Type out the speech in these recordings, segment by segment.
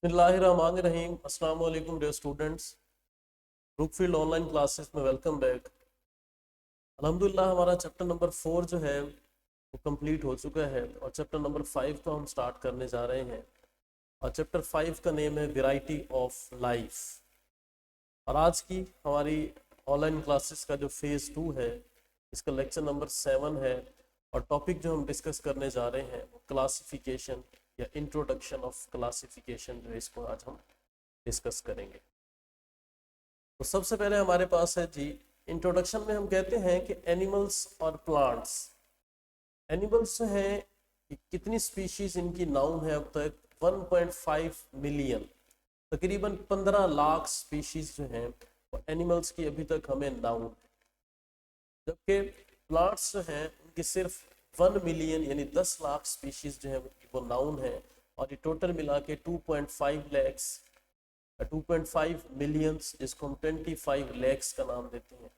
बिस्मिल्लाहिर्रहमानिर्रहीम। अस्सलाम वालेकुम dear students. Brookfield online classes में वेलकम बैक। अल्हम्दुलिल्लाह हमारा चैप्टर नंबर 4 जो है वो कंप्लीट हो चुका है और चैप्टर नंबर 5 को हम स्टार्ट करने जा रहे हैं। और चैप्टर 5 का नेम है वैरायटी ऑफ लाइफ। और आज की हमारी ऑनलाइन क्लासेस का जो फेज़ 2 है, इसका लेक्चर नंबर 7 है। और टॉपिक जो हम डिस्कस करने जा रहे हैं वो क्लासिफिकेशन या इंट्रोडक्शन ऑफ क्लासिफिकेशन, जो इसको आज हम डिस्कस करेंगे। तो सबसे पहले हमारे पास है जी, इंट्रोडक्शन में हम कहते हैं कि एनिमल्स और प्लांट्स। एनिमल्स जो हैं, कितनी स्पीशीज इनकी नाउन है अब तक 1.5 मिलियन, तकरीबन 15 लाख स्पीशीज जो हैं वो एनिमल्स की अभी तक हमें नाउन। जबकि प्लांट्स जो हैं उनकी सिर्फ 1 मिलियन यानी 10 लाख स्पीशीज जो है वो नाउन है। और ये टोटल मिला के 2.5 लैक्स 2.5 मिलियंस, जिसको हम 25 लैक्स का नाम देते हैं,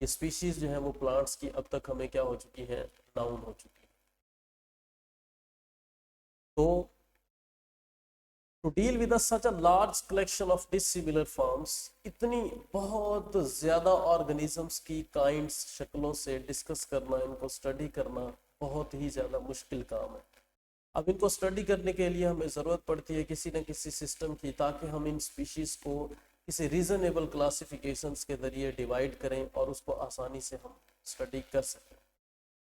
ये स्पीशीज जो है वो प्लांट्स की अब तक हमें क्या हो चुकी है, नाउन हो चुकी है। तो to deal with such a large collection of dissimilar forms, इतनी बहुत ज्यादा ऑर्गेनिजम्स की काइंड्स, शक्लों से डिस्कस करना, इनको स्टडी करना बहुत ही ज्यादा मुश्किल काम है। अब इनको स्टडी करने के लिए हमें ज़रूरत पड़ती है किसी न किसी सिस्टम की, ताकि हम इन स्पीशीज़ को किसी रीजनेबल क्लासिफिकेशंस के ज़रिए डिवाइड करें और उसको आसानी से हम स्टडी कर सकें।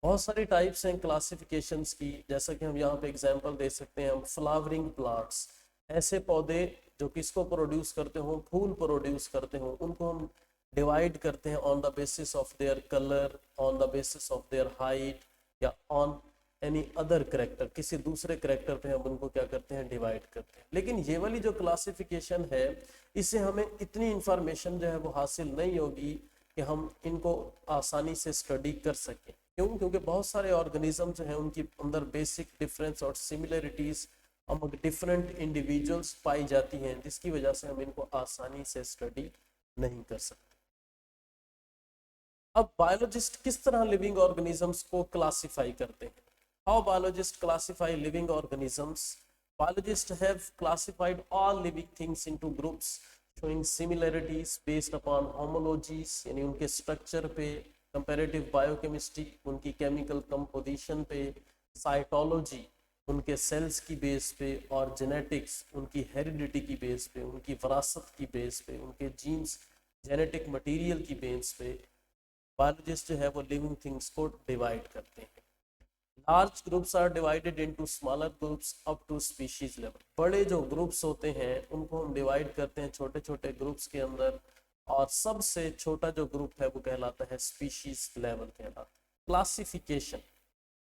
बहुत सारी टाइप्स हैं क्लासिफिकेशंस की, जैसा कि हम यहाँ पे एग्जांपल दे सकते हैं। हम फ्लावरिंग प्लांट्स, ऐसे पौधे जो किसको प्रोड्यूस करते हों, फूल प्रोड्यूस करते हों, उनको हम डिवाइड करते हैं on the basis of their colour, on the basis of their height, या ऑन एनी अदर करेक्टर, किसी दूसरे करेक्टर पे हम उनको क्या करते हैं, डिवाइड करते हैं। लेकिन ये वाली जो क्लासिफिकेशन है, इससे हमें इतनी इंफॉर्मेशन जो है वो हासिल नहीं होगी कि हम इनको आसानी से स्टडी कर सकें। क्यों? क्योंकि बहुत सारे ऑर्गेनिज्म जो हैं उनके अंदर बेसिक डिफरेंस और सिमिलरिटीज अमंग डिफरेंट इंडिविजुअल्स पाई जाती हैं, जिसकी वजह से हम इनको आसानी से स्टडी नहीं कर सकते। अब बायोलॉजिस्ट किस तरह लिविंग ऑर्गेनिजम्स को क्लासिफाई करते हैं? How biologist classify living organisms? Biologists have classified all living things into groups showing similarities based upon homologies, यानी उनके स्ट्रक्चर पे, कंपैरेटिव बायोकेमिस्ट्री उनकी केमिकल कंपोजिशन पे, साइटोलॉजी उनके सेल्स की बेस पे, और जेनेटिक्स उनकी हेरिडिटी की बेस पे, उनकी विरासत की बेस पे, उनके जीन्स जेनेटिक मटेरियल की बेस पे बायोलॉजिस्ट जो है वो लिविंग थिंग्स को डिवाइड करते हैं। Large groups are divided into smaller groups up to species level. बड़े जो ग्रुप्स होते हैं उनको हम डिवाइड करते हैं छोटे छोटे ग्रुप्स के अंदर, और सबसे छोटा जो ग्रुप है वो कहलाता है स्पीशीज लेवल कहलाता है। क्लासिफिकेशन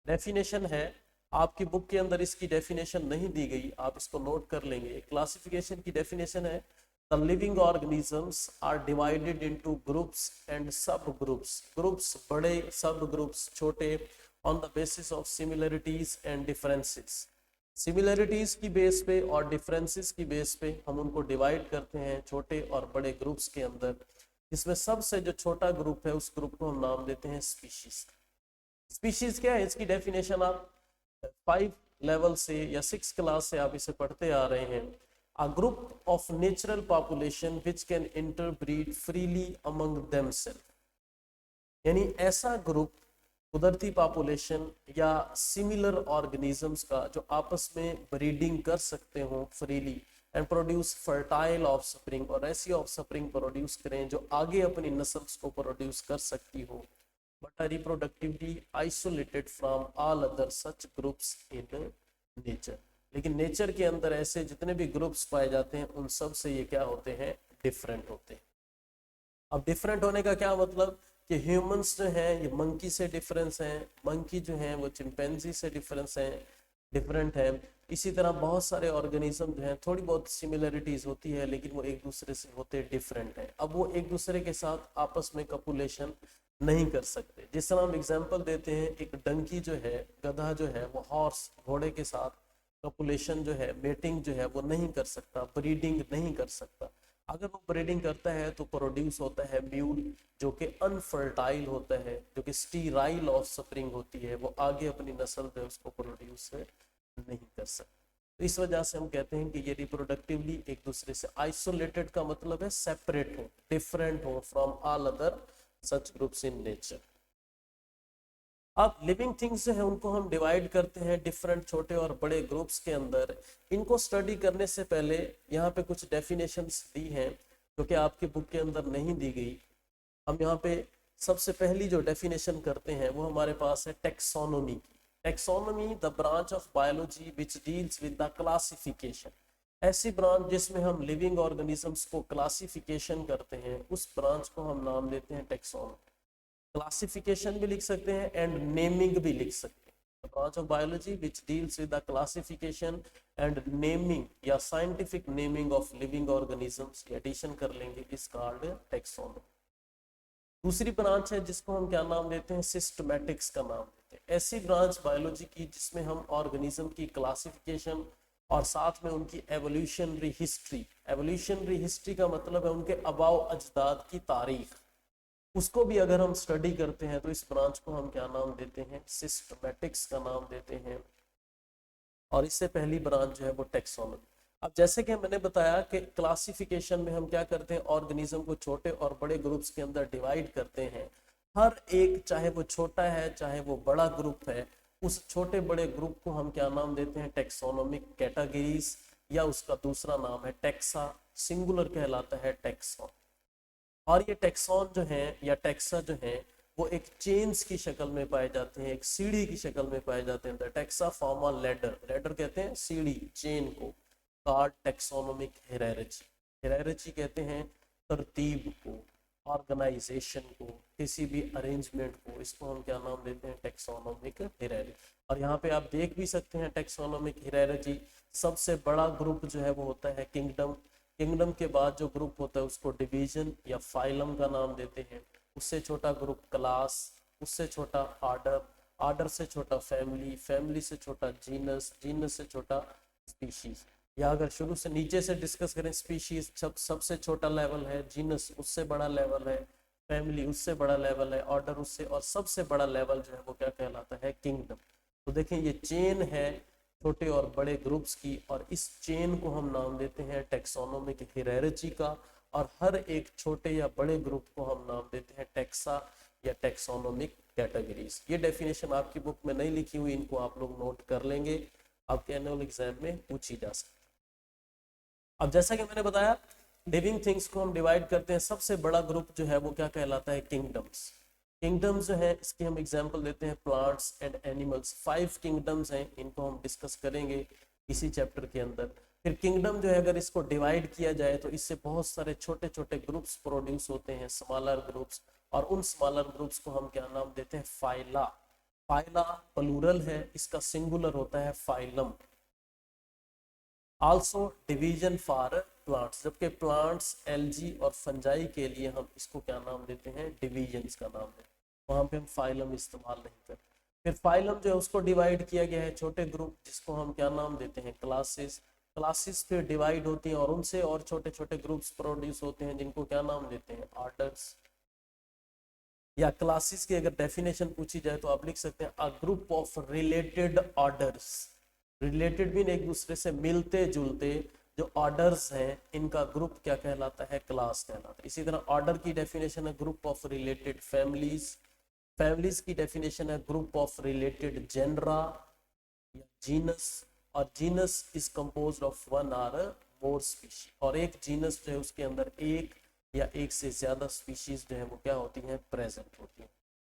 डेफिनेशन है, आपकी बुक के अंदर इसकी डेफिनेशन नहीं दी गई, आप इसको नोट कर लेंगे। क्लासिफिकेशन की डेफिनेशन है, the living organisms are divided into groups and sub groups, groups बड़े, सब ग्रुप्स छोटे, on the basis of similarities and differences. Similarities की बेस पे और डिफरेंसेस की बेस पे हम उनको डिवाइड करते हैं छोटे और बड़े ग्रुप्स के अंदर, जिसमें सबसे जो छोटा ग्रुप है उस ग्रुप को हम नाम देते हैं स्पीशीज। स्पीशीज क्या है, इसकी डेफिनेशन आप 5 लेवल से या 6 क्लास से आप इसे पढ़ते आ रहे हैं। A group of natural population which can interbreed freely among themselves, यानी ऐसा ग्रुप कुदरती पॉपुलेशन या सिमिलर ऑर्गेनिजम्स का जो आपस में ब्रीडिंग कर सकते हो freely, and produce fertile offspring, और ऐसी ऑफस्प्रिंग प्रोड्यूस करें जो आगे अपनी नस्ल्स को प्रोड्यूस कर सकती हो, but are reproductively isolated from all other such groups in nature। लेकिन नेचर के अंदर ऐसे जितने भी ग्रुप्स पाए जाते हैं उन सब से ये क्या होते हैं, डिफरेंट होते हैं। अब डिफरेंट होने का क्या मतलब कि ह्यूमंस जो हैं ये मंकी से डिफरेंस हैं, मंकी जो हैं वो चिंपैंजी से डिफरेंस हैं, डिफरेंट है। इसी तरह बहुत सारे ऑर्गेनिज्म जो हैं थोड़ी बहुत सिमिलरिटीज होती है, लेकिन वो एक दूसरे से होते डिफरेंट है। अब वो एक दूसरे के साथ आपस में कपुलेशन नहीं कर सकते। जिस तरह हम एग्जांपल देते हैं, एक डंकी जो है, गधा जो है, वो हॉर्स घोड़े के साथ कपुलेशन जो है, मेटिंग जो है वो नहीं कर सकता, ब्रीडिंग नहीं कर सकता। अगर वो ब्रीडिंग करता है तो प्रोड्यूस होता है म्यूल, जो कि अनफर्टाइल होता है, जो कि स्टीराइल ऑफस्प्रिंग होती है, वो आगे अपनी नस्ल जो है उसको प्रोड्यूस नहीं कर सकता। तो इस वजह से हम कहते हैं कि ये रिप्रोडक्टिवली एक दूसरे से आइसोलेटेड का मतलब है सेपरेट हो, डिफरेंट हो from all other such groups in nature. अब लिविंग थिंग्स जो है उनको हम डिवाइड करते हैं डिफरेंट छोटे और बड़े ग्रुप्स के अंदर। इनको स्टडी करने से पहले यहाँ पे कुछ डेफिनेशंस दी हैं जो कि आपकी बुक के अंदर नहीं दी गई। हम यहाँ पे सबसे पहली जो डेफिनेशन करते हैं वो हमारे पास है टेक्सोनोमी की। Taxonomy the branch of biology which deals with the classification. ऐसी ब्रांच जिसमें हम लिविंग ऑर्गेनिजम्स को क्लासिफिकेशन करते हैं, उस ब्रांच को हम नाम देते हैं टेक्सोनोमी। क्लासिफिकेशन भी लिख सकते हैं एंड नेमिंग भी लिख सकते हैं। Branch of biology which deals with the classification and naming या scientific naming of living organisms, addition कर लेंगे, इज कॉल्ड टेक्सोनोमी। दूसरी ब्रांच है जिसको हम क्या नाम देते हैं, सिस्टमैटिक्स का नाम देते हैं। ऐसी ब्रांच बायोलॉजी की जिसमें हम ऑर्गेनिज्म की क्लासिफिकेशन और साथ में उनकी एवोल्यूशनरी हिस्ट्री, एवोल्यूशनरी हिस्ट्री का मतलब है उनके अबाव अजदाद की तारीख, उसको भी अगर हम स्टडी करते हैं तो इस ब्रांच को हम क्या नाम देते हैं, सिस्टमैटिक्स का नाम देते हैं। और इससे पहली ब्रांच जो है वो टेक्सोनोमी। अब जैसे कि मैंने बताया कि क्लासिफिकेशन में हम क्या करते हैं, ऑर्गेनिज्म को छोटे और बड़े ग्रुप्स के अंदर डिवाइड करते हैं। हर एक, चाहे वो छोटा है चाहे वो बड़ा ग्रुप है, उस छोटे बड़े ग्रुप को हम क्या नाम देते हैं, टेक्सोनोमिक कैटेगरीज, या उसका दूसरा नाम है टेक्सा, सिंगुलर कहलाता है टेक्सॉन। और ये टेक्सॉन जो है या टेक्सा जो है वो एक चेन्स की शक्ल में पाए जाते हैं, एक सीढ़ी की शक्ल में पाए जाते हैं। The taxa form a ladder, ladder कहते हैं सीढ़ी, चेन को। कॉल्ड टेक्सोनोमिक हियरार्ची, हियरार्ची कहते हैं तरतीब को, ऑर्गेनाइजेशन को, किसी भी अरेंजमेंट को, इसको हम क्या नाम देते हैं, टेक्सोनोमिक हियरार्ची। और यहाँ पे आप देख भी सकते हैं टेक्सोनोमिक हियरार्ची, सबसे बड़ा ग्रुप जो है वो होता है किंगडम। किंगडम के बाद जो ग्रुप होता है उसको डिवीजन या फाइलम का नाम देते हैं। उससे छोटा ग्रुप क्लास, उससे छोटा ऑर्डर, ऑर्डर से छोटा फैमिली, फैमिली से छोटा जीनस, जीनस से छोटा स्पीशीज। या अगर शुरू से नीचे से डिस्कस करें, स्पीशीज सबसे छोटा लेवल है, जीनस उससे बड़ा लेवल है, फैमिली उससे बड़ा लेवल है, ऑर्डर उससे, और सबसे बड़ा लेवल जो है वो क्या कहलाता है, किंगडम। तो देखें ये चेन है छोटे और बड़े ग्रुप्स की, और इस चेन को हम नाम देते हैं टेक्सोनोमिक हियरार्ची का। और हर एक छोटे या बड़े ग्रुप को हम नाम देते हैं टेक्सा या टेक्सोनोमिक कैटेगरीज। ये डेफिनेशन आपकी बुक में नहीं लिखी हुई, इनको आप लोग नोट कर लेंगे, आपके एनुअल एग्जाम में पूछी जा सकती है। अब जैसा कि मैंने बताया, लिविंग थिंग्स को हम डिवाइड करते हैं, सबसे बड़ा ग्रुप जो है वो क्या कहलाता है, किंगडम्स। किंगडम्स जो है इसकी हम एग्जांपल देते हैं प्लांट्स एंड एनिमल्स। 5 किंगडम्स हैं, इनको हम डिस्कस करेंगे इसी चैप्टर के अंदर। फिर किंगडम जो है अगर इसको डिवाइड किया जाए तो इससे बहुत सारे छोटे छोटे ग्रुप्स प्रोड्यूस होते हैं, स्मॉलर ग्रुप्स, और उन स्मॉलर ग्रुप्स को हम क्या नाम देते हैं, फाइला। फाइला प्लूरल है, इसका सिंगुलर होता है phylum. Also division for plants, जबकि प्लांट्स, एल्जी और फंजाई के लिए हम इसको क्या नाम देते हैं, डिवीजन्स का नाम देते हैं, वहां पे हम फाइलम इस्तेमाल नहीं करते। फिर फाइलम जो है उसको डिवाइड किया गया है छोटे ग्रुप, जिसको हम क्या नाम देते हैं, क्लासेस। क्लासेस फिर डिवाइड होती हैं और उनसे और छोटे छोटे ग्रुप्स प्रोड्यूस होते हैं, जिनको क्या नाम देते हैं, ऑर्डर्स। या क्लासेस की अगर डेफिनेशन पूछी जाए तो आप लिख सकते हैं a group of related orders. Related भी एक दूसरे से मिलते जुलते जो ऑर्डर्स हैं, इनका ग्रुप क्या कहलाता है, क्लास कहलाता है। इसी तरह ऑर्डर की डेफिनेशन है group of related families. Families की डेफिनेशन है ग्रुप ऑफ रिलेटेड जेनरा या जीनस। और genus is composed of one और मोर स्पीशीज, और एक जीनस जो है उसके अंदर एक या एक से ज्यादा स्पीशीज जो है वो क्या होती हैं, प्रेजेंट होती हैं।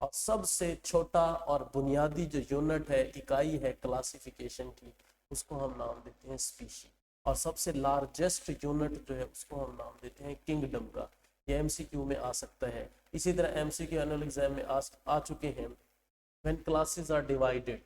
और सबसे छोटा और बुनियादी जो यूनिट है, इकाई है क्लासिफिकेशन की, उसको हम नाम देते हैं स्पीशी। और सबसे लार्जेस्ट यूनिट जो है उसको हम नाम देते हैं किंगडम का। ये एमसीक्यू में आ सकता है। इसी तरह एमसीक्यू एनुअल एग्जाम में आ चुके हैं। When classes are divided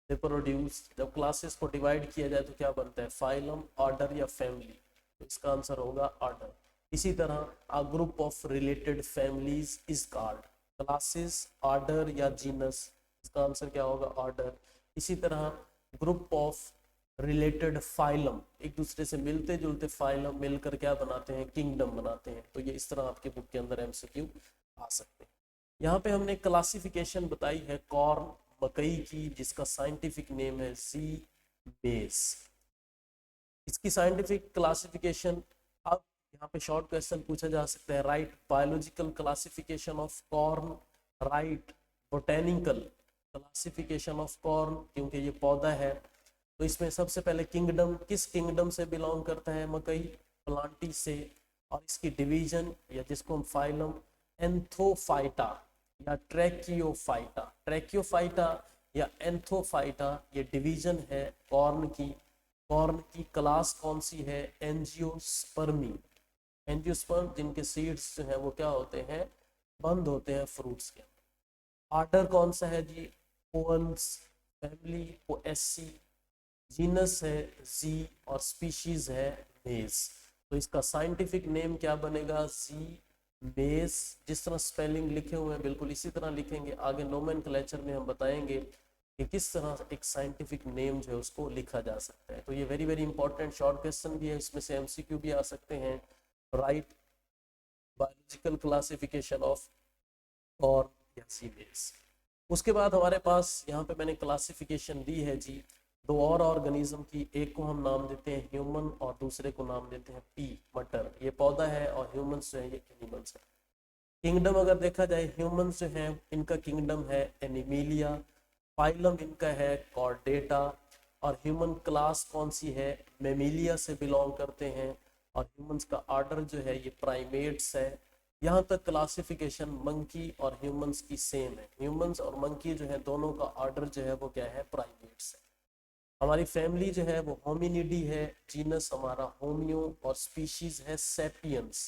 they produce, जब क्लासेस को डिवाइड किया जाए तो क्या बनता है, फाइलम, ऑर्डर या फैमिली। तो इसका आंसर होगा ऑर्डर। इसी तरह अ group of related families is called classes, order या जीनस। इसका आंसर क्या होगा, ऑर्डर। इसी तरह ग्रुप ऑफ रिलेटेड फाइलम, एक दूसरे से मिलते जुलते फाइलम मिलकर क्या बनाते हैं, किंगडम बनाते हैं। तो ये इस तरह आपके बुक के अंदर एमसीक्यू आ सकते हैं। यहाँ पे हमने क्लासिफिकेशन बताई है कॉर्न, मकई की, जिसका साइंटिफिक नेम है सी बेस। इसकी साइंटिफिक क्लासिफिकेशन, अब यहाँ पे शॉर्ट क्वेश्चन पूछा जा सकता है, right biological classification of corn, right botanical classification of corn, क्योंकि ये पौधा है। तो इसमें सबसे पहले किंगडम, किस किंगडम से बिलोंग करता है मकई, प्लांटी से। और इसकी डिवीजन या जिसको हम फाइलम एंथोफाइटा या ट्रैकियोफाइटा, ट्रैकियोफाइटा या एंथोफाइटा, ये डिवीजन है कॉर्न की। कॉर्न की क्लास कौन सी है, एंजियोस्पर्मी। एंजियोस्पर्म जिनके सीड्स जो है वो क्या होते हैं, बंद होते हैं फ्रूट्स के। आर्डर कौन सा है जी, पोअल्स, फैमिली पोएसी, जीनस है जी और स्पीशीज है मेज। तो इसका साइंटिफिक नेम क्या बनेगा, जी मेज। जिस तरह स्पेलिंग लिखे हुए हैं बिल्कुल इसी तरह लिखेंगे। आगे नोमेनक्लेचर में हम बताएंगे कि किस तरह एक साइंटिफिक नेम जो है उसको लिखा जा सकता है। तो ये very very important short question भी है, इसमें से एमसीक्यू भी आ सकते हैं। राइट बायोलॉजिकल क्लासिफिकेशन ऑफ और या सीमेज। उसके बाद हमारे पास यहाँ पे मैंने क्लासिफिकेशन दी है जी दो और ऑर्गेनिज्म की, एक को हम नाम देते हैं ह्यूमन और दूसरे को नाम देते हैं पी मटर। ये पौधा है और ह्यूमंस जो है ये एनिमल्स है। किंगडम अगर देखा जाए, ह्यूमंस जो है इनका किंगडम है एनिमिलिया, फाइलम इनका है कॉर्डेटा, और ह्यूमन क्लास कौन सी है, मेमिलिया से बिलोंग करते हैं। और ह्यूमंस का ऑर्डर जो है ये प्राइमेट्स है। यहाँ तक क्लासिफिकेशन मंकी और ह्यूमंस की सेम है। ह्यूमंस और मंकी जो है दोनों का ऑर्डर जो है वो क्या है, प्राइमेट्स है। हमारी फैमिली जो है वो होमिनिडी है, जीनस हमारा होमियो, और स्पीशीज है सेपियंस।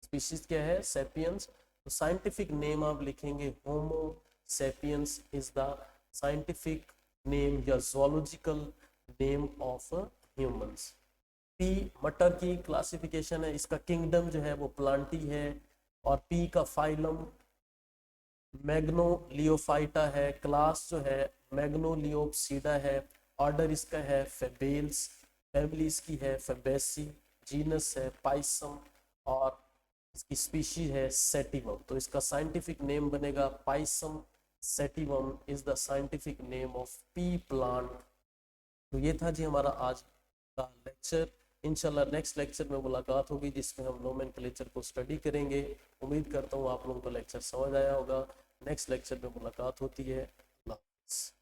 स्पीशीज क्या है, सेपियंस। तो साइंटिफिक नेम आप लिखेंगे homo sapiens is the scientific name या zoological name of humans. Pea मटर की क्लासिफिकेशन है, इसका किंगडम जो है वो प्लांटी है, और पी का फाइलम मैग्नोलियोफाइटा है, क्लास जो है मैग्नोलियोप्सीडा है, ऑर्डर इसका है फेबेल्स, फैमिली इसकी है फेबेसी, जीनस है पाइसम, और इसकी स्पीशीज है सेटिवम। तो इसका साइंटिफिक नेम बनेगा Pisum sativum is the scientific name of P plant. तो ये था जी हमारा आज का लेक्चर। इंशाल्लाह नेक्स्ट लेक्चर में मुलाकात होगी जिसमें हम नोमेनक्लेचर को स्टडी करेंगे। उम्मीद करता हूँ आप लोगों को लेक्चर समझ आया होगा। नेक्स्ट लेक्चर में मुलाकात होती है। अल्लाह हाफ़िज़।